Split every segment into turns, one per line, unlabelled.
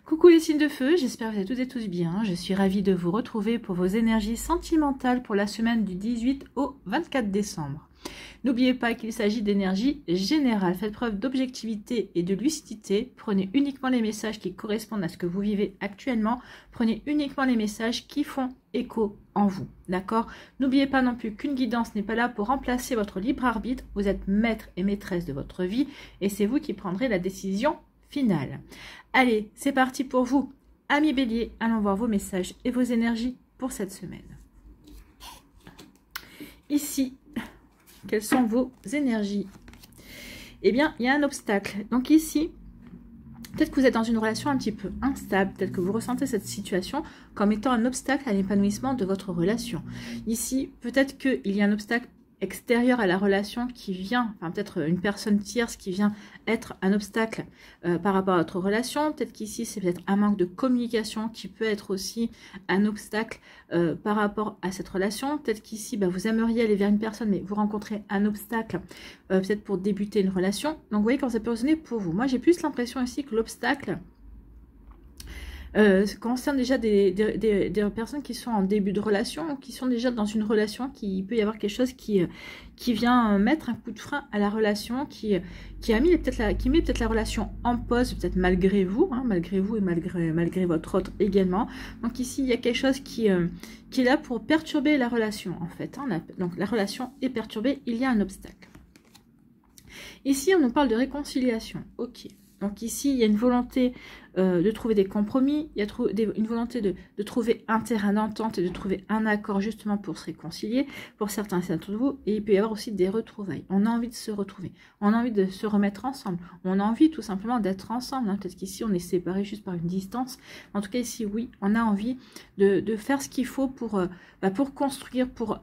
Coucou les signes de feu, j'espère que vous allez toutes et tous bien. Je suis ravie de vous retrouver pour vos énergies sentimentales pour la semaine du 18 au 24 décembre. N'oubliez pas qu'il s'agit d'énergie générale. Faites preuve d'objectivité et de lucidité. Prenez uniquement les messages qui correspondent à ce que vous vivez actuellement. Prenez uniquement les messages qui font écho en vous. D'accord? N'oubliez pas non plus qu'une guidance n'est pas là pour remplacer votre libre arbitre. Vous êtes maître et maîtresse de votre vie et c'est vous qui prendrez la décision finale. Allez, c'est parti pour vous. Amis Bélier, allons voir vos messages et vos énergies pour cette semaine. Ici, quelles sont vos énergies? Eh bien, il y a un obstacle. Donc ici, peut-être que vous êtes dans une relation un petit peu instable. Peut-être que vous ressentez cette situation comme étant un obstacle à l'épanouissement de votre relation. Ici, peut-être qu'il y a un obstacle extérieur à la relation qui vient, enfin peut-être une personne tierce qui vient être un obstacle par rapport à votre relation. Peut-être qu'ici c'est peut-être un manque de communication qui peut être aussi un obstacle par rapport à cette relation. Peut-être qu'ici vous aimeriez aller vers une personne mais vous rencontrez un obstacle peut-être pour débuter une relation. Donc vous voyez comment ça peut résonner pour vous. Moi j'ai plus l'impression ici que l'obstacle concerne déjà des personnes qui sont en début de relation, qui sont déjà dans une relation, qui peut y avoir quelque chose qui vient mettre un coup de frein à la relation, qui met peut-être la relation en pause, peut-être malgré vous, malgré vous et malgré votre autre également. Donc ici, il y a quelque chose qui est là pour perturber la relation, en fait. Donc la relation est perturbée, il y a un obstacle. Ici, on nous parle de réconciliation. Ok. Donc ici, il y a une volonté de trouver des compromis, il y a une volonté de trouver un terrain d'entente et de trouver un accord justement pour se réconcilier pour certains d'entre vous. Et il peut y avoir aussi des retrouvailles. On a envie de se retrouver, on a envie de se remettre ensemble, on a envie tout simplement d'être ensemble. Peut-être qu'ici, on est séparés juste par une distance. En tout cas, ici, oui, on a envie de faire ce qu'il faut pour construire, pour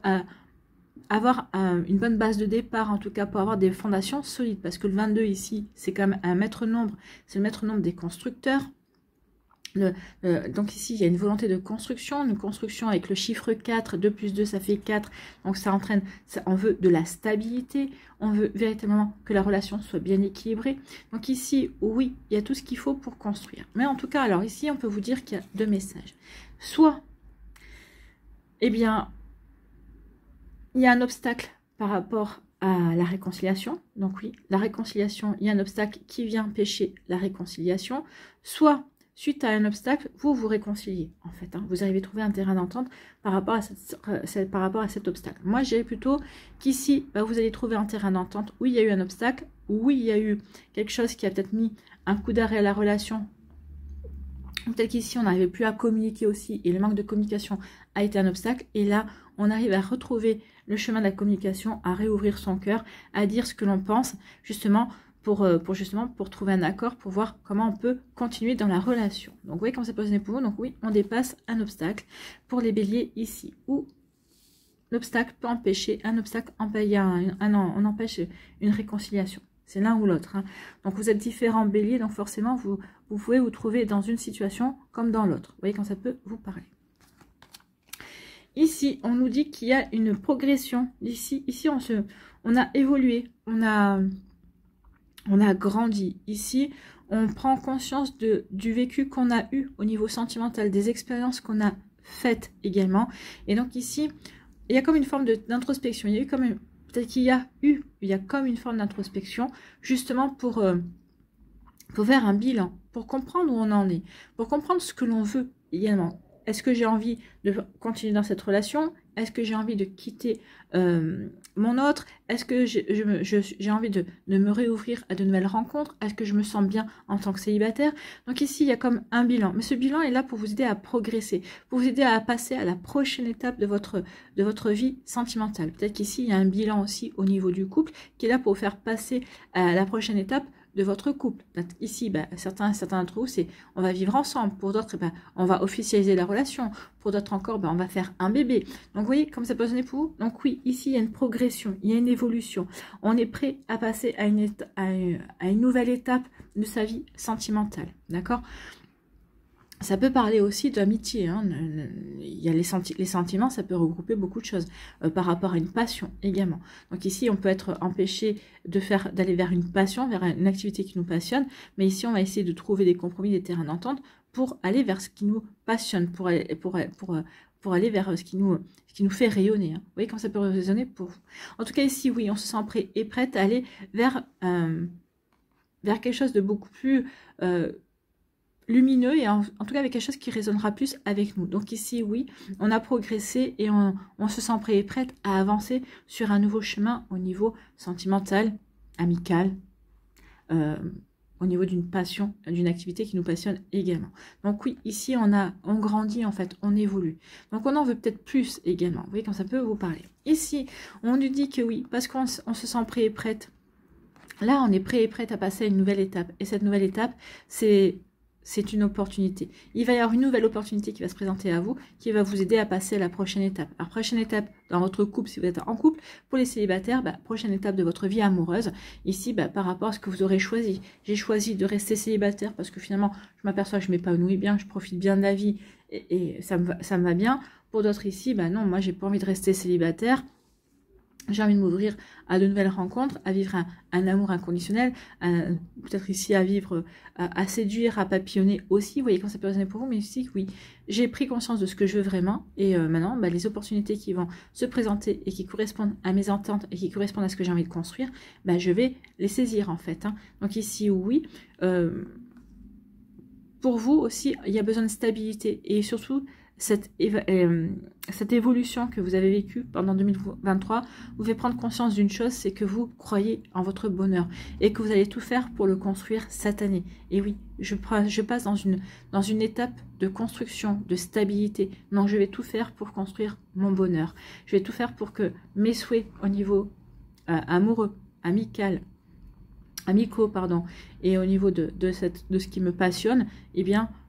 avoir une bonne base de départ, en tout cas pour avoir des fondations solides, parce que le 22 ici, c'est quand même un maître nombre, c'est le maître nombre des constructeurs. Donc ici, il y a une volonté de construction, une construction avec le chiffre 4, 2 plus 2, ça fait 4, donc ça entraîne, on veut de la stabilité, on veut véritablement que la relation soit bien équilibrée. Donc ici, oui, il y a tout ce qu'il faut pour construire. Mais en tout cas, alors ici, on peut vous dire qu'il y a deux messages. Soit, eh bien, il y a un obstacle par rapport à la réconciliation. Donc oui, la réconciliation, il y a un obstacle qui vient empêcher la réconciliation. Soit, suite à un obstacle, vous vous réconciliez, en fait. Vous arrivez à trouver un terrain d'entente par rapport à cet obstacle. Moi, je dirais plutôt qu'ici, vous allez trouver un terrain d'entente. Oui, il y a eu un obstacle. Oui, il y a eu quelque chose qui a peut-être mis un coup d'arrêt à la relation. Peut-être qu'ici, on n'arrivait plus à communiquer aussi. Et le manque de communication a été un obstacle. Et là, on arrive à retrouver le chemin de la communication, à réouvrir son cœur, à dire ce que l'on pense, justement pour trouver un accord, pour voir comment on peut continuer dans la relation. Donc, vous voyez comment ça peut résonner pour vous. Donc, oui, on dépasse un obstacle pour les béliers ici. Ou l'obstacle peut empêcher, un obstacle on empêche une réconciliation. C'est l'un ou l'autre. Donc, vous êtes différents béliers, donc forcément, vous pouvez vous trouver dans une situation comme dans l'autre. Vous voyez quand ça peut vous parler. Ici, on nous dit qu'il y a une progression. Ici on a évolué, on a grandi. Ici, on prend conscience du vécu qu'on a eu au niveau sentimental, des expériences qu'on a faites également. Et donc ici, il y a comme une forme d'introspection. Il y a eu comme peut-être qu'il y a comme une forme d'introspection, justement pour faire un bilan, pour comprendre où on en est, pour comprendre ce que l'on veut également. Est-ce que j'ai envie de continuer dans cette relation? Est-ce que j'ai envie de quitter mon autre? Est-ce que j'ai envie de me réouvrir à de nouvelles rencontres? Est-ce que je me sens bien en tant que célibataire? Donc ici, il y a comme un bilan. Mais ce bilan est là pour vous aider à progresser, pour vous aider à passer à la prochaine étape de votre vie sentimentale. Peut-être qu'ici, il y a un bilan aussi au niveau du couple qui est là pour vous faire passer à la prochaine étape de votre couple. Ici, certains d'entre vous, c'est on va vivre ensemble. Pour d'autres, on va officialiser la relation. Pour d'autres encore, on va faire un bébé. Donc, vous voyez comme ça peut sonner pour vous. Donc oui, ici, il y a une progression, il y a une évolution. On est prêt à passer à une nouvelle étape de sa vie sentimentale. D'accord? Ça peut parler aussi d'amitié, hein. Il y a les sentiments, ça peut regrouper beaucoup de choses, par rapport à une passion également. Donc ici, on peut être empêché d'aller vers une passion, vers une activité qui nous passionne, mais ici, on va essayer de trouver des compromis, des terrains d'entente pour aller vers ce qui nous passionne, pour aller vers ce qui nous fait rayonner, hein. Vous voyez comment ça peut résonner pour vous. En tout cas, ici, oui, on se sent prêt et prête à aller vers quelque chose de beaucoup plus lumineux et en tout cas avec quelque chose qui résonnera plus avec nous. Donc ici, oui, on a progressé et on se sent prêt et prête à avancer sur un nouveau chemin au niveau sentimental, amical, au niveau d'une passion, d'une activité qui nous passionne également. Donc oui, ici, on grandit en fait, on évolue. Donc on en veut peut-être plus également. Vous voyez quand ça peut vous parler. Ici, on nous dit que oui, parce qu'on se sent prêt et prête. Là, on est prêt et prête à passer à une nouvelle étape. Et cette nouvelle étape, c'est une opportunité. Il va y avoir une nouvelle opportunité qui va se présenter à vous, qui va vous aider à passer à la prochaine étape. Alors, prochaine étape dans votre couple, si vous êtes en couple. Pour les célibataires, prochaine étape de votre vie amoureuse. Ici, par rapport à ce que vous aurez choisi. J'ai choisi de rester célibataire parce que finalement, je m'aperçois que je m'épanouis bien, je profite bien de la vie et ça me va bien. Pour d'autres ici, non, moi, j'ai pas envie de rester célibataire. J'ai envie de m'ouvrir à de nouvelles rencontres, à vivre un amour inconditionnel, peut-être ici à vivre, à séduire, à papillonner aussi. Vous voyez quand ça peut résonner pour vous, mais ici, oui, j'ai pris conscience de ce que je veux vraiment. Et maintenant, les opportunités qui vont se présenter et qui correspondent à mes ententes et qui correspondent à ce que j'ai envie de construire, je vais les saisir en fait, hein. Donc ici, oui, pour vous aussi, il y a besoin de stabilité et surtout, cette évolution que vous avez vécue pendant 2023 vous fait prendre conscience d'une chose, c'est que vous croyez en votre bonheur et que vous allez tout faire pour le construire cette année. Et oui, je passe dans une étape de construction, de stabilité. Donc je vais tout faire pour construire mon bonheur. Je vais tout faire pour que mes souhaits au niveau amoureux, amicaux, et au niveau de ce qui me passionne,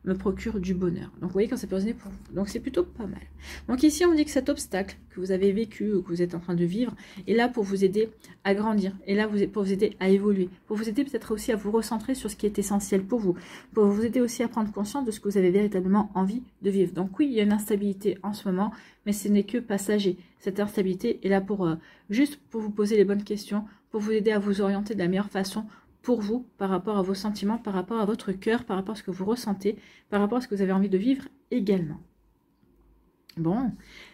me procure du bonheur. Donc vous voyez quand ça peut résonner pour vous. Donc c'est plutôt pas mal. Donc ici on dit que cet obstacle que vous avez vécu ou que vous êtes en train de vivre est là pour vous aider à grandir, et là pour vous aider à évoluer, pour vous aider peut-être aussi à vous recentrer sur ce qui est essentiel pour vous aider aussi à prendre conscience de ce que vous avez véritablement envie de vivre. Donc oui, il y a une instabilité en ce moment, mais ce n'est que passager. Cette instabilité est là juste pour vous poser les bonnes questions, pour vous aider à vous orienter de la meilleure façon pour vous, par rapport à vos sentiments, par rapport à votre cœur, par rapport à ce que vous ressentez, par rapport à ce que vous avez envie de vivre également. Bon,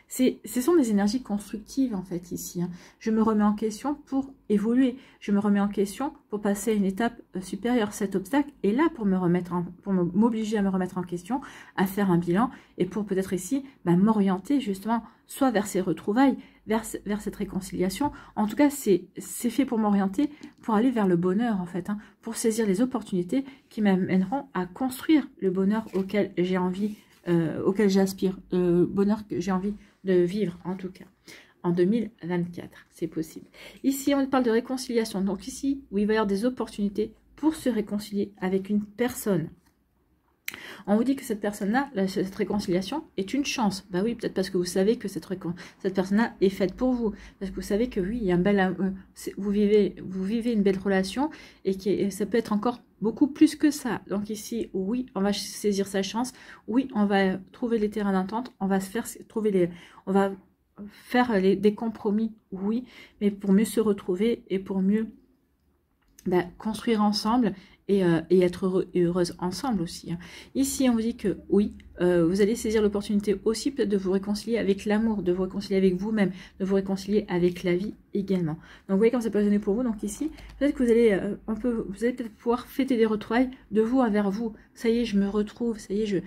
ce sont des énergies constructives en fait ici, hein. Je me remets en question pour évoluer, je me remets en question pour passer à une étape supérieure. Cet obstacle est là pour m'obliger à me remettre en question, à faire un bilan et pour peut-être ici m'orienter justement soit vers ces retrouvailles, vers cette réconciliation. En tout cas, c'est fait pour m'orienter, pour aller vers le bonheur en fait, hein, pour saisir les opportunités qui m'amèneront à construire le bonheur auquel j'ai envie, auquel j'aspire, le bonheur que j'ai envie de vivre en tout cas. En 2024, c'est possible. Ici, on parle de réconciliation. Donc ici, où il va y avoir des opportunités pour se réconcilier avec une personne. On vous dit que cette personne-là, cette réconciliation est une chance. Bah oui, peut-être parce que vous savez que cette personne-là est faite pour vous. Parce que vous savez que oui, il y a un bel, vous vivez une belle relation et que ça peut être encore beaucoup plus que ça. Donc ici, oui, on va saisir sa chance. Oui, on va trouver les terrains d'entente. On va faire des compromis, oui, mais pour mieux se retrouver et pour mieux construire ensemble et être heureux et heureuse ensemble aussi, hein. Ici, on vous dit que oui, vous allez saisir l'opportunité aussi peut-être de vous réconcilier avec l'amour, de vous réconcilier avec vous-même, de vous réconcilier avec la vie également. Donc vous voyez comment ça peut résonner pour vous. Donc ici, peut-être que vous allez peut-être pouvoir fêter des retrouvailles de vous envers vous. Ça y est, je me retrouve, ça y est,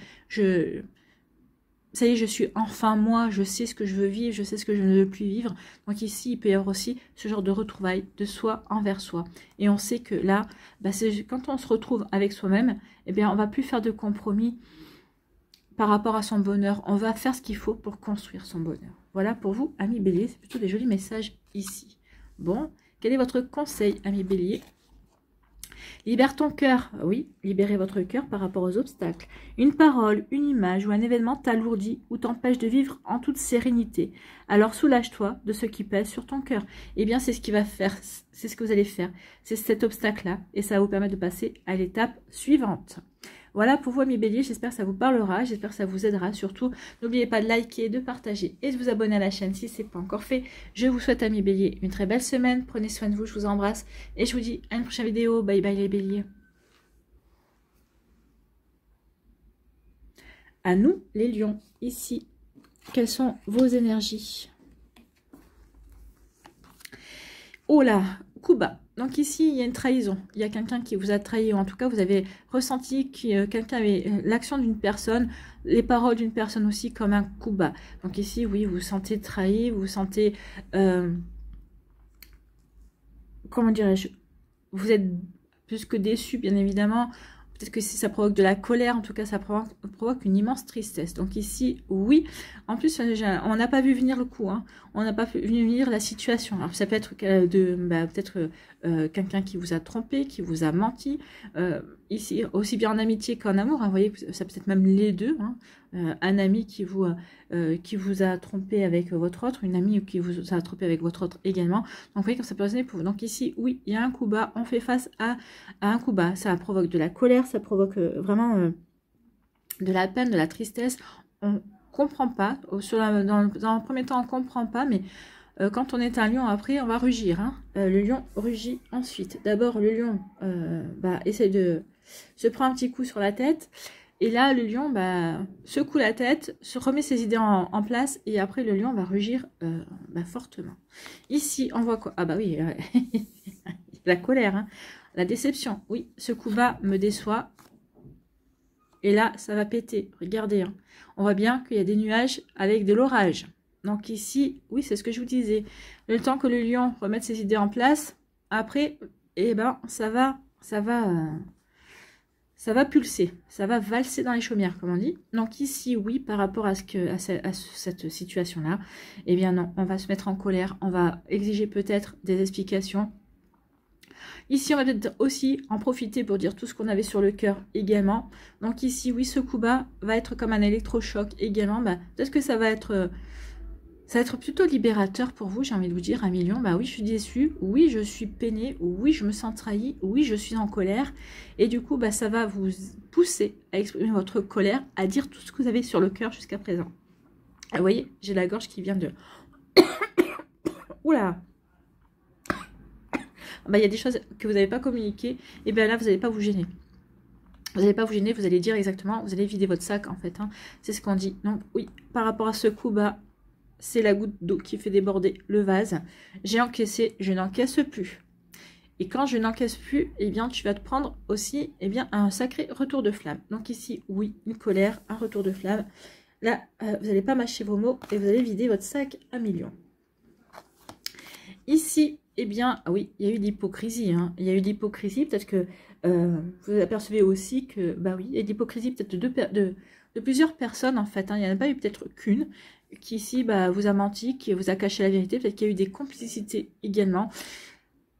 ça y est, je suis enfin moi, je sais ce que je veux vivre, je sais ce que je ne veux plus vivre. Donc ici, il peut y avoir aussi ce genre de retrouvailles de soi envers soi. Et on sait que là, quand on se retrouve avec soi-même, on va plus faire de compromis par rapport à son bonheur. On va faire ce qu'il faut pour construire son bonheur. Voilà pour vous, amis Bélier, c'est plutôt des jolis messages ici. Bon, quel est votre conseil, amis Bélier ? Libère ton cœur. Oui, libérez votre cœur par rapport aux obstacles. Une parole, une image ou un événement t'alourdit ou t'empêche de vivre en toute sérénité. Alors soulage-toi de ce qui pèse sur ton cœur. Eh bien, c'est ce qui va faire, c'est ce que vous allez faire. C'est cet obstacle-là et ça va vous permettre de passer à l'étape suivante. Voilà pour vous, amis béliers, j'espère que ça vous parlera, j'espère que ça vous aidera. Surtout, n'oubliez pas de liker, de partager et de vous abonner à la chaîne si ce n'est pas encore fait. Je vous souhaite, amis béliers, une très belle semaine. Prenez soin de vous, je vous embrasse et je vous dis à une prochaine vidéo. Bye bye les béliers. À nous, les lions, ici, quelles sont vos énergies? Oh là, coup bas. Donc ici, il y a une trahison. Il y a quelqu'un qui vous a trahi, ou en tout cas, vous avez ressenti que quelqu'un avait l'action d'une personne, les paroles d'une personne aussi comme un coup bas. Donc ici, oui, vous vous sentez trahi, vous vous sentez... comment dirais-je? Vous êtes plus que déçu, bien évidemment. Peut-être que si ça provoque de la colère, en tout cas, ça provoque une immense tristesse. Donc ici, oui. En plus, on n'a pas vu venir le coup. Hein. On n'a pas vu venir la situation. Alors, ça peut être peut-être quelqu'un qui vous a trompé, qui vous a menti. Ici, aussi bien en amitié qu'en amour. Hein. Vous voyez, ça peut être même les deux. Hein. Un ami qui vous a trompé avec votre autre, une amie qui vous a trompé avec votre autre également. Donc, vous voyez, quand ça peut résonner pour vous. Donc ici, oui, il y a un coup bas. On fait face à un coup bas. Ça provoque de la colère, ça provoque vraiment de la peine, de la tristesse. On comprend pas. Dans le premier temps, on comprend pas, mais quand on est un lion, après, on va rugir. Hein. Le lion rugit ensuite. D'abord, le lion essaie de se prendre un petit coup sur la tête. Et là, le lion secoue la tête, se remet ses idées en place. Et après, le lion va rugir fortement. Ici, on voit quoi? Ah bah oui, la colère, hein. La déception. Oui, ce coup bas me déçoit. Et là, ça va péter. Regardez, hein. On voit bien qu'il y a des nuages avec de l'orage. Donc ici, oui, c'est ce que je vous disais. Le temps que le lion remette ses idées en place, après, ça va pulser, ça va valser dans les chaumières, comme on dit. Donc ici, oui, par rapport à cette situation-là, eh bien non, on va se mettre en colère, on va exiger peut-être des explications. Ici, on va peut-être aussi en profiter pour dire tout ce qu'on avait sur le cœur également. Donc ici, oui, ce coup bas va être comme un électrochoc également. Peut-être que ça va être plutôt libérateur pour vous, j'ai envie de vous dire, un million. Oui, je suis déçue, oui, je suis peinée, oui, je me sens trahie, oui, je suis en colère. Et du coup, ça va vous pousser à exprimer votre colère, à dire tout ce que vous avez sur le cœur jusqu'à présent. Vous voyez, j'ai la gorge qui vient de... Oula! Il y a des choses que vous n'avez pas communiquées, et bien là, vous n'allez pas vous gêner. Vous n'allez pas vous gêner, vous allez dire exactement, vous allez vider votre sac, en fait. Hein. C'est ce qu'on dit. Donc, oui, par rapport à ce coup bas, c'est la goutte d'eau qui fait déborder le vase. J'ai encaissé, je n'encaisse plus. Et quand je n'encaisse plus, eh bien, tu vas te prendre aussi un sacré retour de flamme. Donc ici, oui, une colère, un retour de flamme. Là, vous n'allez pas mâcher vos mots et vous allez vider votre sac à millions. Ici, eh bien, oui, il y a eu de l'hypocrisie. Hein. Il y a eu de l'hypocrisie. Peut-être que vous apercevez aussi que, oui, il y a de l'hypocrisie peut-être de plusieurs personnes, en fait. Hein. Il n'y en a pas eu peut-être qu'une qui ici vous a menti, qui vous a caché la vérité. Peut-être qu'il y a eu des complicités également.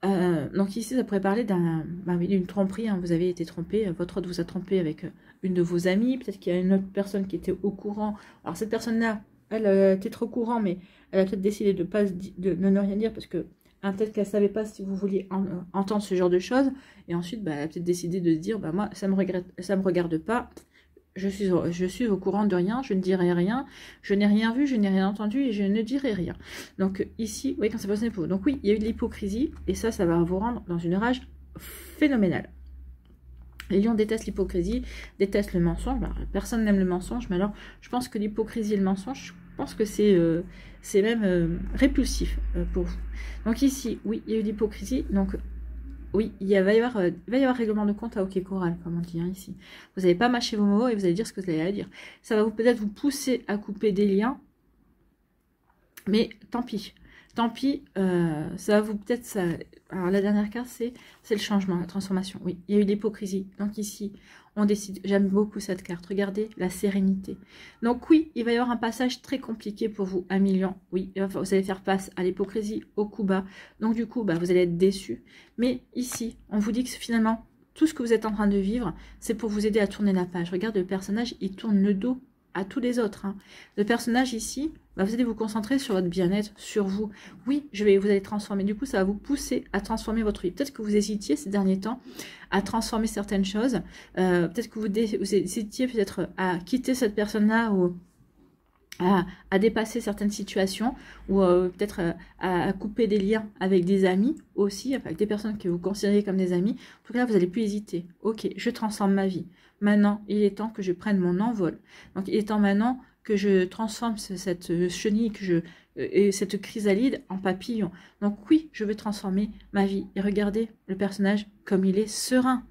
Donc ici, ça pourrait parler d'une tromperie. Hein. Vous avez été trompé, votre autre vous a trompé avec une de vos amies. Peut-être qu'il y a une autre personne qui était au courant. Alors cette personne-là, elle était trop au courant, mais elle a peut-être décidé de ne rien dire parce que peut-être qu'elle ne savait pas si vous vouliez entendre ce genre de choses. Et ensuite, elle a peut-être décidé de se dire, moi, ça me regarde pas. Je suis au courant de rien, je ne dirai rien, je n'ai rien vu, je n'ai rien entendu et je ne dirai rien. Donc ici, vous voyez quand ça passe pour. Donc oui, il y a eu de l'hypocrisie et ça va vous rendre dans une rage phénoménale. Les lions détestent l'hypocrisie, détestent le mensonge. Alors, personne n'aime le mensonge, mais alors je pense que l'hypocrisie et le mensonge, je pense que c'est même répulsif pour vous. Donc ici, oui, il y a eu de l'hypocrisie, donc... Oui, il va y avoir règlement de compte à OK Coral, comme on dit ici. Vous n'allez pas mâcher vos mots et vous allez dire ce que vous allez à dire. Ça va peut-être vous pousser à couper des liens, mais tant pis. Tant pis, ça va vous peut-être... Alors la dernière carte, c'est le changement, la transformation. Oui, il y a eu l'hypocrisie. Donc ici, on décide. J'aime beaucoup cette carte. Regardez, la sérénité. Donc oui, il va y avoir un passage très compliqué pour vous, un million. Oui, vous allez faire face à l'hypocrisie, au coup bas. Donc du coup, vous allez être déçus. Mais ici, on vous dit que finalement, tout ce que vous êtes en train de vivre, c'est pour vous aider à tourner la page. Regarde, le personnage, il tourne le dos à tous les autres. Hein. Le personnage ici, bah, vous allez vous concentrer sur votre bien-être, sur vous. Oui, vous allez transformer. Du coup, ça va vous pousser à transformer votre vie. Peut-être que vous hésitiez ces derniers temps à transformer certaines choses. Peut-être que vous hésitiez peut-être à quitter cette personne-là ou à dépasser certaines situations ou peut-être à couper des liens avec des amis aussi, avec des personnes que vous considérez comme des amis. En tout cas, vous n'allez plus hésiter. Ok, je transforme ma vie. Maintenant, il est temps que je prenne mon envol. Donc, il est temps maintenant que je transforme cette chenille, et cette chrysalide en papillon. Donc oui, je vais transformer ma vie. Et regardez le personnage comme il est serein.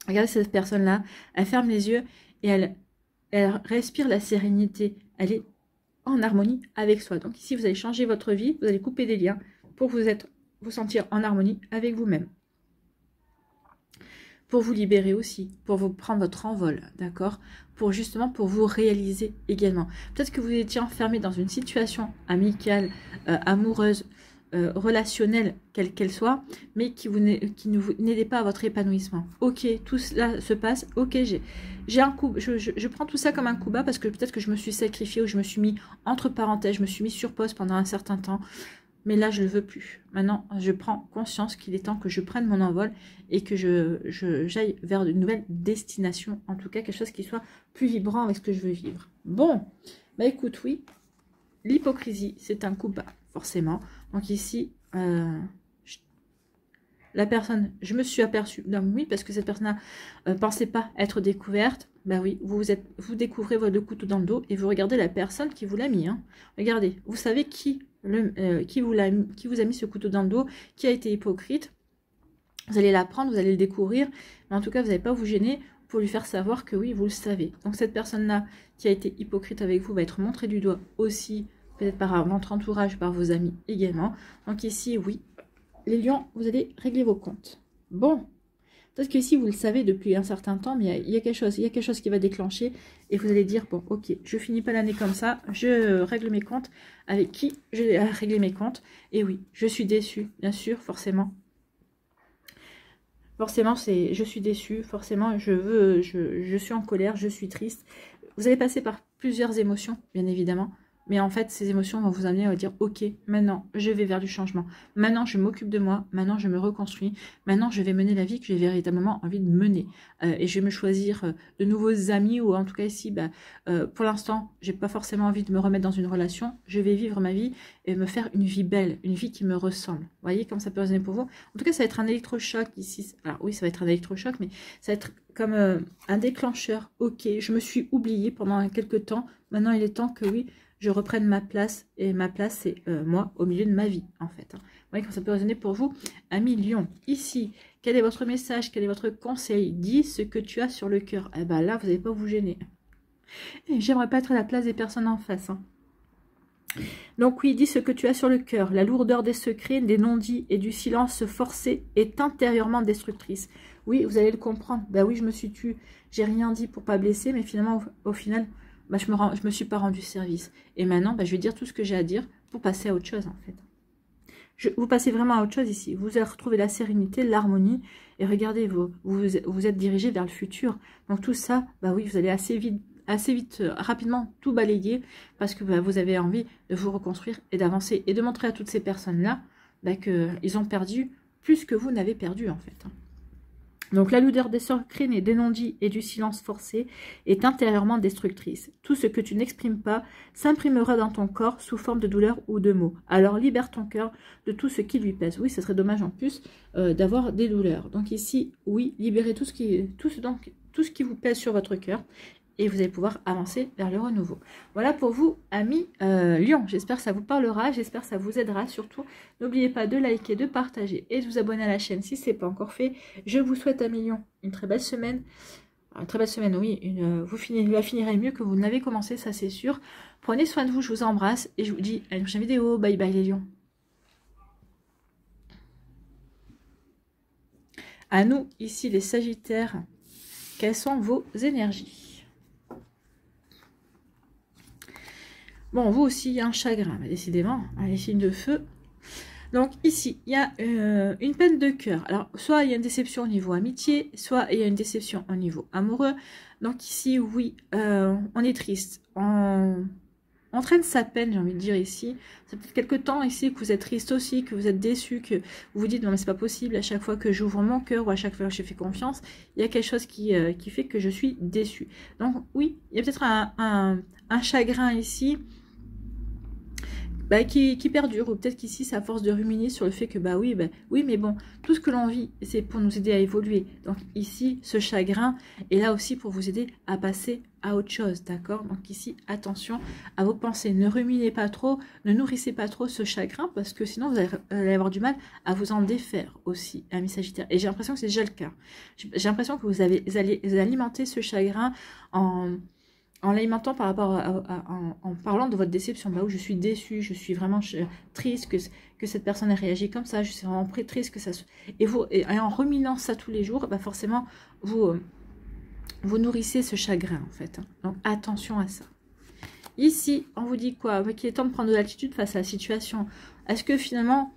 Regardez cette personne-là, elle ferme les yeux et elle respire la sérénité. Elle est en harmonie avec soi. Donc ici, vous allez changer votre vie, vous allez couper des liens pour vous sentir en harmonie avec vous-même. Pour vous libérer aussi, pour vous prendre votre envol, d'accord? Pour vous réaliser également. Peut-être que vous étiez enfermé dans une situation amicale, amoureuse, relationnelle, quelle qu'elle soit, mais qui ne vous n'aidait pas à votre épanouissement. Ok, tout cela se passe. Ok, j'ai un coup, je prends tout ça comme un coup bas parce que peut-être que je me suis sacrifiée ou je me suis mis entre parenthèses, je me suis mis sur pause pendant un certain temps. Mais là, je ne le veux plus. Maintenant, je prends conscience qu'il est temps que je prenne mon envol et que j'aille vers une nouvelle destination. En tout cas, quelque chose qui soit plus vibrant avec ce que je veux vivre. Bon, bah écoute, oui, l'hypocrisie, c'est un coup bas, forcément. Donc ici, la personne, je me suis aperçue, non, oui, parce que cette personne ne pensait pas être découverte. Ben oui, vous découvrez le couteau dans le dos et vous regardez la personne qui vous l'a mis. Hein. Regardez, vous savez qui vous a mis ce couteau dans le dos, qui a été hypocrite. Vous allez l'apprendre, vous allez le découvrir, mais en tout cas, vous n'allez pas vous gêner pour lui faire savoir que oui, vous le savez. Donc cette personne-là qui a été hypocrite avec vous va être montrée du doigt aussi, peut-être par votre entourage, par vos amis également. Donc ici, oui, les lions, vous allez régler vos comptes. Bon, peut-être que ici, vous le savez depuis un certain temps, mais il y a quelque chose qui va déclencher et vous allez dire, bon, ok, je finis pas l'année comme ça, je règle mes comptes. Avec qui je vais régler mes comptes? Et oui, je suis déçue, bien sûr, forcément. Forcément, je suis déçue, forcément, je suis en colère, je suis triste. Vous allez passer par plusieurs émotions, bien évidemment. Mais en fait, ces émotions vont vous amener à dire, ok, maintenant, je vais vers du changement. Maintenant, je m'occupe de moi. Maintenant, je me reconstruis. Maintenant, je vais mener la vie que j'ai véritablement envie de mener. Et je vais me choisir de nouveaux amis, ou en tout cas ici, pour l'instant, j'ai pas forcément envie de me remettre dans une relation. Je vais vivre ma vie et me faire une vie belle, une vie qui me ressemble. Vous voyez comme ça peut résonner pour vous? En tout cas, ça va être un électrochoc ici. Alors oui, ça va être un électrochoc, mais ça va être comme un déclencheur. Ok, je me suis oubliée pendant quelques temps. Maintenant, il est temps que oui, je reprenne ma place, et ma place, c'est moi, au milieu de ma vie, en fait. Hein. Vous voyez, quand ça peut résonner pour vous, amis Lion. Ici, quel est votre message, quel est votre conseil? Dis ce que tu as sur le cœur. Eh ben là, vous n'allez pas vous gêner. Et j'aimerais pas être à la place des personnes en face. Hein. Donc oui, dis ce que tu as sur le cœur. La lourdeur des secrets, des non-dits et du silence forcé est intérieurement destructrice. Oui, vous allez le comprendre. Ben oui, je me suis tue. J'ai rien dit pour pas blesser, mais finalement, au final... Bah, je me suis pas rendu service. Et maintenant, je vais dire tout ce que j'ai à dire pour passer à autre chose, en fait. Vous passez vraiment à autre chose ici. Vous allez retrouver la sérénité, l'harmonie. Et regardez, vous êtes dirigé vers le futur. Donc tout ça, bah oui, vous allez assez vite, rapidement tout balayer. Parce que vous avez envie de vous reconstruire et d'avancer. Et de montrer à toutes ces personnes-là qu'ils ont perdu plus que vous n'avez perdu, en fait. Donc la lourdeur des secrets, des non-dits et du silence forcé est intérieurement destructrice. Tout ce que tu n'exprimes pas s'imprimera dans ton corps sous forme de douleur ou de mots. Alors libère ton cœur de tout ce qui lui pèse. Oui, ce serait dommage en plus d'avoir des douleurs. Donc ici, oui, libérez tout ce qui vous pèse sur votre cœur. Et vous allez pouvoir avancer vers le renouveau. Voilà pour vous, amis Lion. J'espère que ça vous parlera, j'espère que ça vous aidera. Surtout, n'oubliez pas de liker, de partager et de vous abonner à la chaîne si ce n'est pas encore fait. Je vous souhaite, amis Lion, une très belle semaine. Une très belle semaine, oui. Vous la finirez mieux que vous ne l'avez commencé, ça c'est sûr. Prenez soin de vous, je vous embrasse et je vous dis à une prochaine vidéo. Bye bye les lions. À nous, ici les Sagittaires, quelles sont vos énergies? Bon, vous aussi, il y a un chagrin, décidément, les signes de feu. Donc ici, il y a une peine de cœur. Alors, soit il y a une déception au niveau amitié, soit il y a une déception au niveau amoureux. Donc ici, oui, on est triste. On traîne sa peine, j'ai envie de dire ici. Ça peut être quelque temps ici que vous êtes triste aussi, que vous êtes déçu, que vous vous dites non mais c'est pas possible, à chaque fois que j'ouvre mon cœur ou à chaque fois que je fais confiance, il y a quelque chose qui fait que je suis déçue. Donc oui, il y a peut-être un chagrin ici qui perdure, ou peut-être qu'ici c'est à force de ruminer sur le fait que oui mais bon, tout ce que l'on vit c'est pour nous aider à évoluer, donc ici ce chagrin est là aussi pour vous aider à passer à autre chose, d'accord? Donc ici attention à vos pensées, ne ruminez pas trop, ne nourrissez pas trop ce chagrin parce que sinon vous allez avoir du mal à vous en défaire aussi, amis Sagittaire, et j'ai l'impression que c'est déjà le cas. J'ai l'impression que vous allez alimenter ce chagrin en l'alimentant par rapport en parlant de votre déception. Où je suis déçue, je suis vraiment triste que cette personne ait réagi comme ça, je suis vraiment triste que ça se... Et en ruminant ça tous les jours, forcément, vous nourrissez ce chagrin, en fait. Donc, attention à ça. Ici, on vous dit quoi? Qu'il est temps de prendre de l'altitude face à la situation. Est-ce que finalement...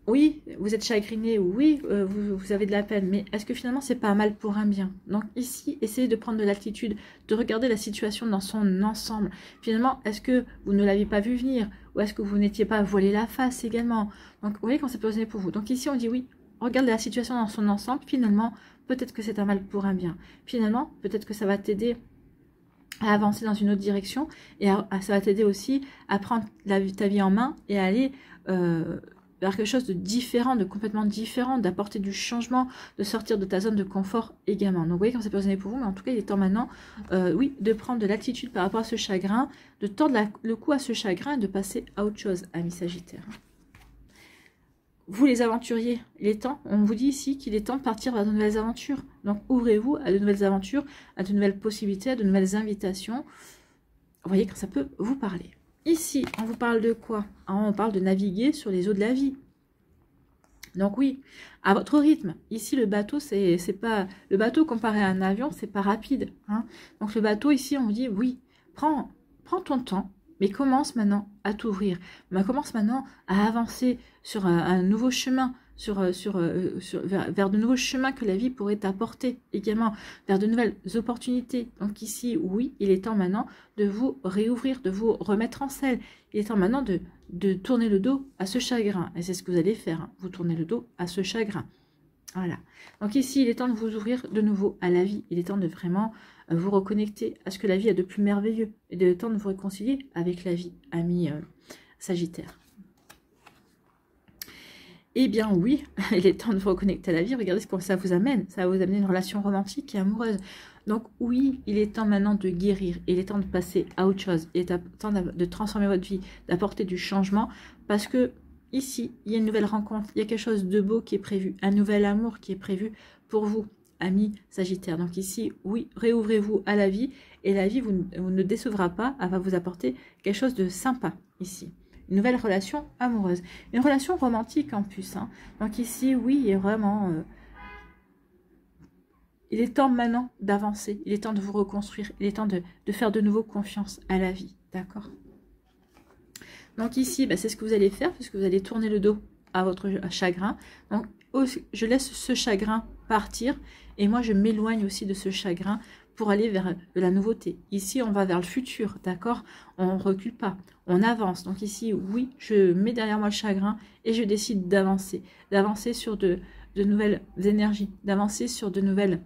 Oui, vous êtes chagriné, oui, vous avez de la peine, mais est-ce que finalement c'est pas un mal pour un bien? Donc ici, essayez de prendre de l'altitude, de regarder la situation dans son ensemble. Finalement, est-ce que vous ne l'aviez pas vu venir? Ou est-ce que vous n'étiez pas voilé la face également? Donc vous voyez quand c'est posé pour vous. Donc ici on dit oui, regarde la situation dans son ensemble, finalement, peut-être que c'est un mal pour un bien. Finalement, peut-être que ça va t'aider à avancer dans une autre direction, et ça va t'aider aussi à prendre ta vie en main et à aller... vers quelque chose de différent, de complètement différent, d'apporter du changement, de sortir de ta zone de confort également. Donc vous voyez quand c'est positionné pour vous, mais en tout cas il est temps maintenant, oui, de prendre de l'attitude par rapport à ce chagrin, de tordre le cou à ce chagrin et de passer à autre chose, amis Sagittaires. Vous les aventuriers, il est temps, on vous dit ici qu'il est temps de partir vers de nouvelles aventures. Donc ouvrez-vous à de nouvelles aventures, à de nouvelles possibilités, à de nouvelles invitations. Vous voyez quand ça peut vous parler. Ici, on vous parle de quoi? On parle de naviguer sur les eaux de la vie. Donc oui, à votre rythme. Ici, le bateau, c'est pas... Le bateau, comparé à un avion, c'est pas rapide. Hein. Donc le bateau, ici, on vous dit, oui, prends ton temps, mais commence maintenant à t'ouvrir. Commence maintenant à avancer sur un nouveau chemin, vers de nouveaux chemins que la vie pourrait t'apporter également, vers de nouvelles opportunités. Donc ici, oui, il est temps maintenant de vous réouvrir, de vous remettre en selle. Il est temps maintenant de tourner le dos à ce chagrin. Et c'est ce que vous allez faire, hein. Vous tournez le dos à ce chagrin. Voilà. Donc ici, il est temps de vous ouvrir de nouveau à la vie. Il est temps de vraiment vous reconnecter à ce que la vie a de plus merveilleux. Et il est temps de vous réconcilier avec la vie, amis Sagittaire. Eh bien oui, il est temps de vous reconnecter à la vie. Regardez ce que ça vous amène. Ça va vous amener une relation romantique et amoureuse. Donc oui, il est temps maintenant de guérir. Il est temps de passer à autre chose. Il est temps de transformer votre vie, d'apporter du changement. Parce que ici, il y a une nouvelle rencontre. Il y a quelque chose de beau qui est prévu. Un nouvel amour qui est prévu pour vous, amis Sagittaire. Donc ici, oui, réouvrez-vous à la vie. Et la vie vous ne décevra pas. Elle va vous apporter quelque chose de sympa ici. Une nouvelle relation amoureuse. Une relation romantique en plus. Hein. Donc ici, oui, il est vraiment... il est temps maintenant d'avancer. Il est temps de vous reconstruire. Il est temps de faire de nouveau confiance à la vie. D'accord? Donc ici, c'est ce que vous allez faire, puisque vous allez tourner le dos à votre chagrin. Donc, je laisse ce chagrin partir. Et moi, je m'éloigne aussi de ce chagrin pour aller vers de la nouveauté. Ici, on va vers le futur, d'accord? On ne recule pas, on avance. Donc ici, oui, je mets derrière moi le chagrin et je décide d'avancer. D'avancer sur de nouvelles énergies, d'avancer sur de nouvelles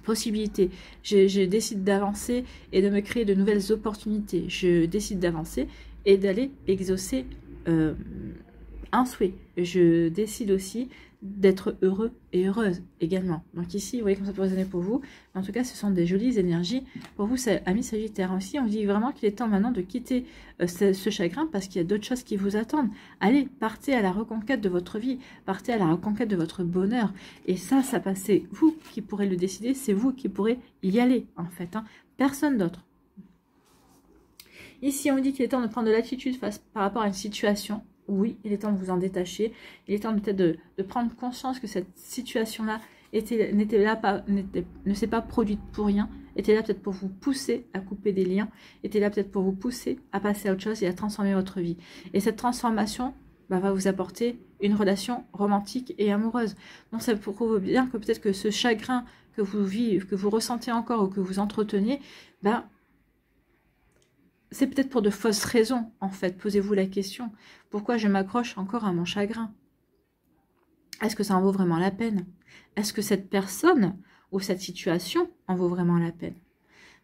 possibilités. Je décide d'avancer et de me créer de nouvelles opportunités. Je décide d'avancer et d'aller exaucer un souhait. Je décide aussi d'être heureux et heureuse également. Donc ici, vous voyez comme ça peut résonner pour vous. En tout cas, ce sont des jolies énergies pour vous, amis Sagittaires. Aussi, on dit vraiment qu'il est temps maintenant de quitter ce chagrin parce qu'il y a d'autres choses qui vous attendent. Allez, partez à la reconquête de votre vie, partez à la reconquête de votre bonheur. Et ça c'est vous qui pourrez le décider, c'est vous qui pourrez y aller en fait. Hein. Personne d'autre. Ici, on dit qu'il est temps de prendre de l'attitude par rapport à une situation. Oui, il est temps de vous en détacher. Il est temps peut-être de prendre conscience que cette situation-là ne s'est pas produite pour rien. Était là peut-être pour vous pousser à couper des liens. Était là peut-être pour vous pousser à passer à autre chose et à transformer votre vie. Et cette transformation va vous apporter une relation romantique et amoureuse. Donc ça prouve bien que peut-être que ce chagrin que vous vivez, que vous ressentez encore ou que vous entreteniez, ben, c'est peut-être pour de fausses raisons, en fait. Posez-vous la question. Pourquoi je m'accroche encore à mon chagrin? Est-ce que ça en vaut vraiment la peine? Est-ce que cette personne ou cette situation en vaut vraiment la peine?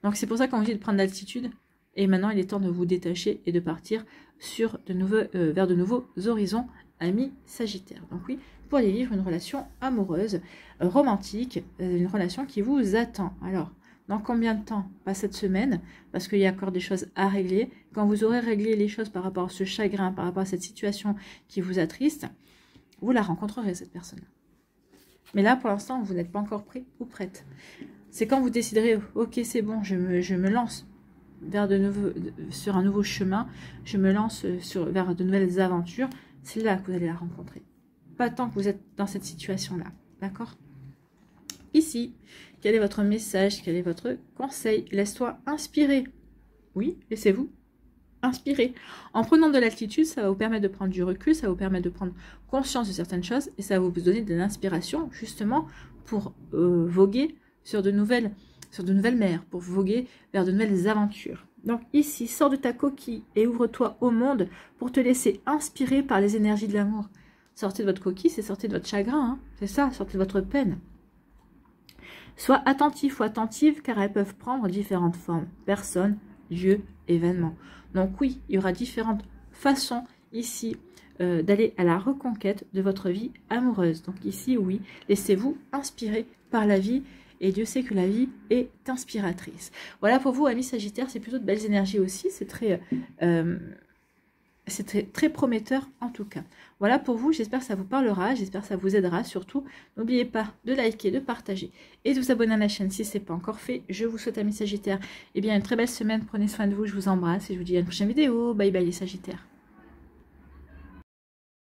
Donc c'est pour ça qu'on vous dit de prendre l'altitude. Et maintenant, il est temps de vous détacher et de partir sur vers de nouveaux horizons, amis Sagittaires. Donc oui, pour aller vivre une relation amoureuse, romantique, une relation qui vous attend. Alors, dans combien de temps? Pas cette semaine, parce qu'il y a encore des choses à régler. Quand vous aurez réglé les choses par rapport à ce chagrin, par rapport à cette situation qui vous attriste, vous la rencontrerez, cette personne. Mais là, pour l'instant, vous n'êtes pas encore prêt ou prête. C'est quand vous déciderez, ok, c'est bon, je me lance vers sur un nouveau chemin, je me lance vers de nouvelles aventures, c'est là que vous allez la rencontrer. Pas tant que vous êtes dans cette situation-là, d'accord? Ici, quel est votre message? Quel est votre conseil? Laisse-toi inspirer. Oui, laissez-vous inspirer. En prenant de l'altitude, ça va vous permettre de prendre du recul, ça va vous permettre de prendre conscience de certaines choses et ça va vous donner de l'inspiration justement pour voguer sur de nouvelles mers, pour voguer vers de nouvelles aventures. Donc ici, sors de ta coquille et ouvre-toi au monde pour te laisser inspirer par les énergies de l'amour. Sortez de votre coquille, c'est sortez de votre chagrin, hein. C'est ça, sortez de votre peine. Sois attentif ou attentive car elles peuvent prendre différentes formes, personnes, lieux, événements. Donc oui, il y aura différentes façons ici d'aller à la reconquête de votre vie amoureuse. Donc ici, oui, laissez-vous inspirer par la vie. Et Dieu sait que la vie est inspiratrice. Voilà pour vous, amis Sagittaires, c'est plutôt de belles énergies aussi. C'est très prometteur en tout cas. Voilà pour vous, j'espère que ça vous parlera, j'espère que ça vous aidera. Surtout, n'oubliez pas de liker, de partager et de vous abonner à la chaîne si ce n'est pas encore fait. Je vous souhaite, amis Sagittaires, une très belle semaine. Prenez soin de vous, je vous embrasse et je vous dis à une prochaine vidéo. Bye bye les Sagittaires.